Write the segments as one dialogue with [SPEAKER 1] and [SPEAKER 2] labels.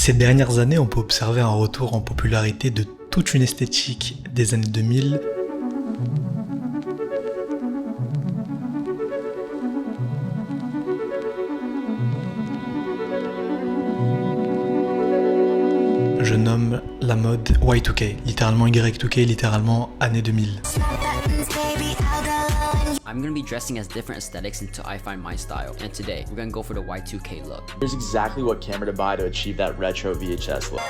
[SPEAKER 1] Ces dernières années, on peut observer un retour en popularité de toute une esthétique des années 2000. Je nomme la mode Y2K, littéralement Y2K, littéralement année 2000.
[SPEAKER 2] I'm gonna be dressing as different aesthetics until I find my style. And today, we're gonna go for the Y2K look.
[SPEAKER 3] Here's exactly what camera to buy to achieve that retro VHS look.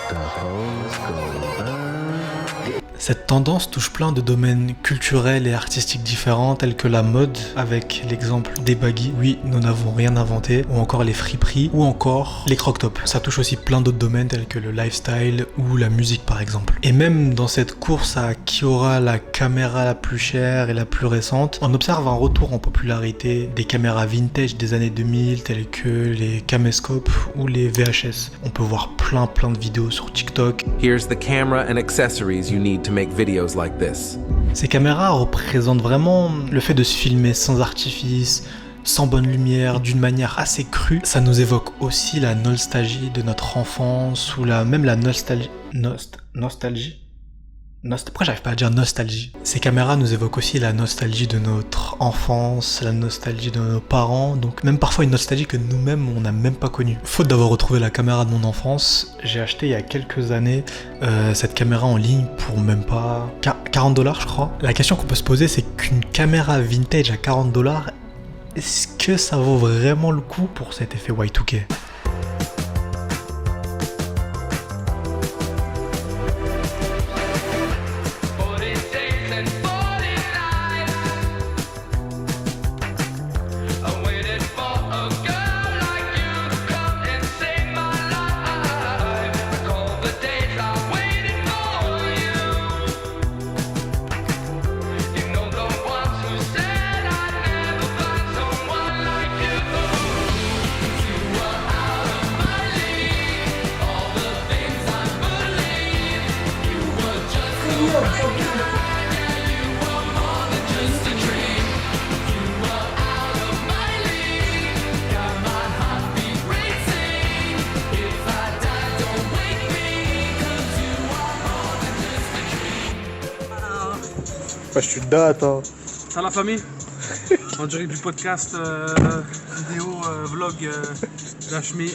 [SPEAKER 1] Cette tendance touche plein de domaines culturels et artistiques différents tels que la mode, avec l'exemple des baggy, oui nous n'avons rien inventé, ou encore les friperies, ou encore les croc-tops. Ça touche aussi plein d'autres domaines tels que le lifestyle ou la musique par exemple. Et même dans cette course à qui aura la caméra la plus chère et la plus récente, on observe un retour en popularité des caméras vintage des années 2000 telles que les caméscopes ou les VHS. On peut voir plein de vidéos sur TikTok.
[SPEAKER 4] Here's the camera and accessories you need to make videos like this.
[SPEAKER 1] Ces caméras représentent vraiment le fait de se filmer sans artifice, sans bonne lumière, d'une manière assez crue. Ça nous évoque aussi la nostalgie de notre enfance ou même la nostalgie. Pourquoi j'arrive pas à dire nostalgie? Ces caméras nous évoquent aussi la nostalgie de notre enfance, la nostalgie de nos parents, donc même parfois une nostalgie que nous-mêmes on n'a même pas connue. Faute d'avoir retrouvé la caméra de mon enfance, j'ai acheté il y a quelques années cette caméra en ligne pour même pas $40 je crois. La question qu'on peut se poser c'est qu'une caméra vintage à $40, est-ce que ça vaut vraiment le coup pour cet effet Y2K?
[SPEAKER 5] Je suis date, hein.
[SPEAKER 6] Ça la famille. On dirait du podcast, vidéo, vlog d'Hashmi.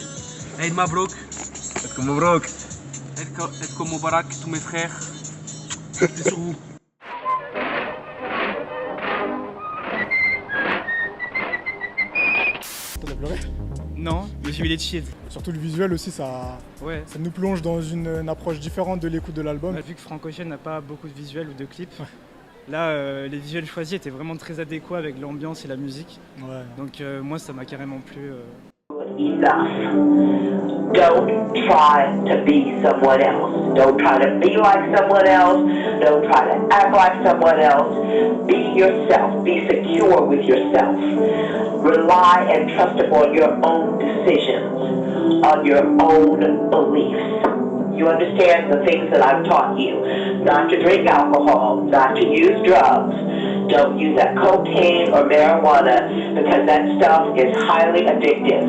[SPEAKER 6] Eid Mabrouk.
[SPEAKER 5] Eid Mabrouk.
[SPEAKER 6] Eid Moubarak, tous mes frères. C'est sur vous.
[SPEAKER 5] T'as pleuré?
[SPEAKER 6] Non, mais j'ai eu les cheats.
[SPEAKER 5] Surtout le visuel aussi, ça nous plonge dans une approche différente de l'écoute de l'album.
[SPEAKER 6] Vu que Frank Ocean n'a pas beaucoup de visuels ou de clips, là les visuels choisis étaient vraiment très adéquats avec l'ambiance et la musique.
[SPEAKER 5] Ouais.
[SPEAKER 6] Donc moi ça m'a carrément plu.
[SPEAKER 7] Enough. Don't try to be someone else. Don't try to be like someone else. Don't try to act like someone else. Be yourself. Be secure with yourself. Rely and trust upon your own decisions, on your own beliefs. You understand the things that I've taught you. Not to drink alcohol, not to use drugs. Don't use that cocaine or marijuana because that stuff is highly addictive.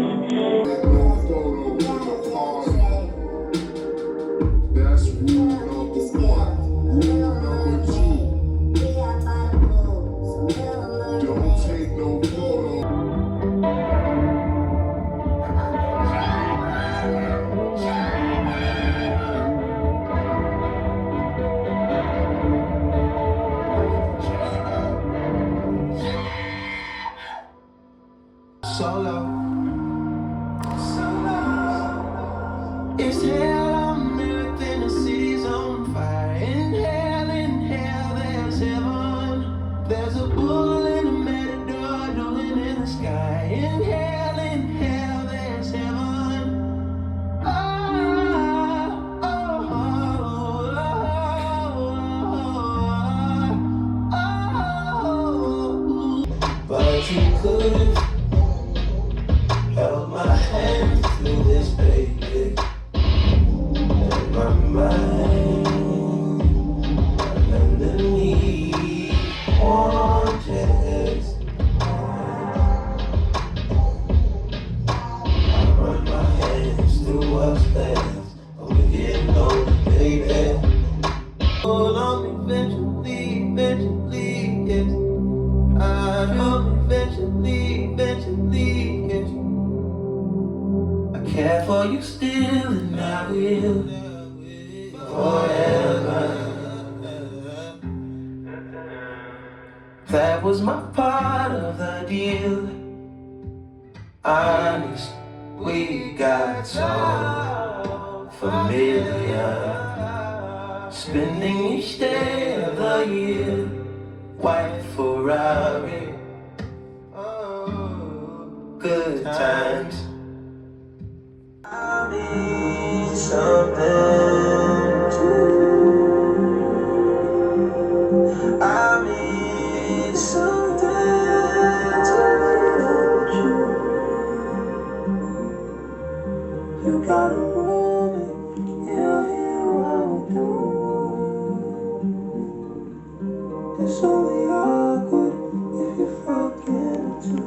[SPEAKER 8] Solo.
[SPEAKER 7] 1, 2, 3, 4.
[SPEAKER 8] will and I will forever. That was my part of the deal. Honest, we got so familiar. Spending each day of the year, white Ferrari, good times. I need something to I need something to you gotta run it, yeah, I do. It's only awkward if you forget to.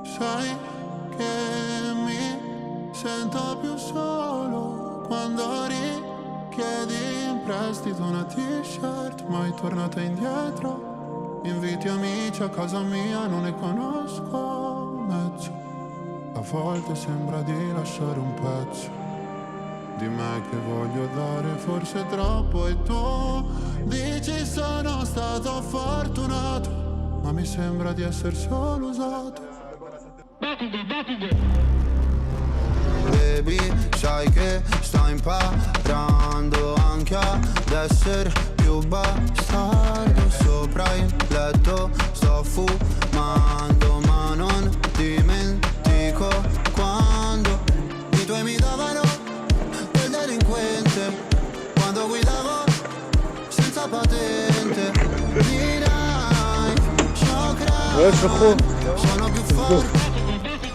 [SPEAKER 9] Sai che mi sento più solo quando richiedi in prestito una t-shirt, mai tornata indietro. Inviti amici a casa mia, non ne conosco mezzo. A volte sembra di lasciare un pezzo di me che voglio dare, forse troppo. E tu dici sono stato fortunato, ma mi sembra di essere solo usato. Baby, sai che sto imparando anche ad essere più bastardo. Sopra il letto sto fumando, ma non dimentico quando i tuoi mi davano quel delinquente, quando guidavo senza patente. Dirai, sono più forte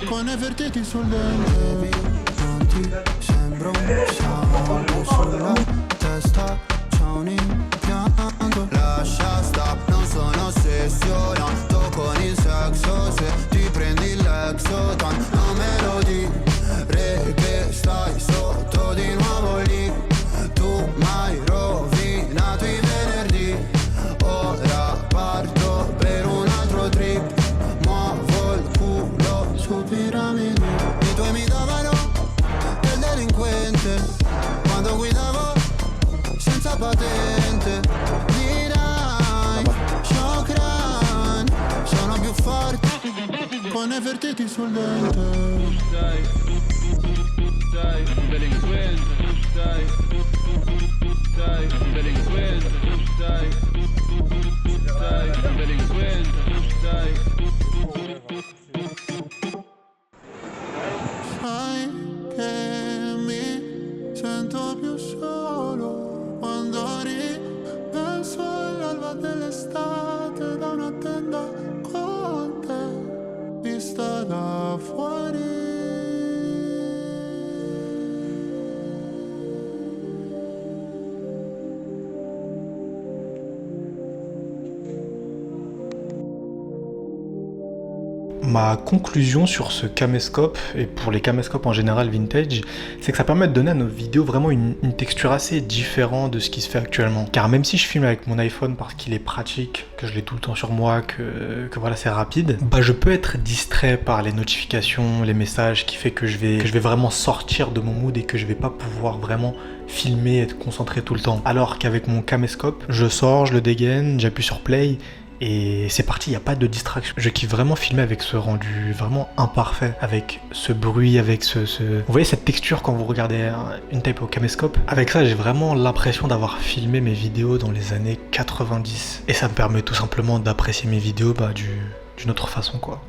[SPEAKER 9] con i vertiti sul dente. Non ti sembro un sangue sulla testa, c'ho un impianto. Lascia sta, non sono ossessionato con il sesso. Se ti prendi l'exotan non me lo dire che stai sotto di nuovo lì. Tu m'hai rovinato i venerdì, ora parto per un altro trip. Muovo il culo su piramidi. I tuoi mi davano del delinquente, quando guidavo senza patente. Dirai, Chokran, sono più forte con i vertiti sul dente. Dai, delinquente, dai, delinquente, dai, delinquente, dai. Sai che mi sento più solo quando ripenso all'alba dell'estate da una tenda con te vista da fuori.
[SPEAKER 1] Ma conclusion sur ce caméscope, et pour les caméscopes en général vintage, c'est que ça permet de donner à nos vidéos vraiment une texture assez différente de ce qui se fait actuellement. Car même si je filme avec mon iPhone parce qu'il est pratique, que je l'ai tout le temps sur moi, que voilà c'est rapide, bah je peux être distrait par les notifications, les messages, qui fait que je vais vraiment sortir de mon mood et que je vais pas pouvoir vraiment filmer, être concentré tout le temps. Alors qu'avec mon caméscope, je sors, je le dégaine, j'appuie sur play, et c'est parti, il n'y a pas de distraction. Je kiffe vraiment filmer avec ce rendu vraiment imparfait, avec ce bruit, avec Vous voyez cette texture quand vous regardez une tape au caméscope? Avec ça, j'ai vraiment l'impression d'avoir filmé mes vidéos dans les années 90. Et ça me permet tout simplement d'apprécier mes vidéos d'une autre façon, quoi.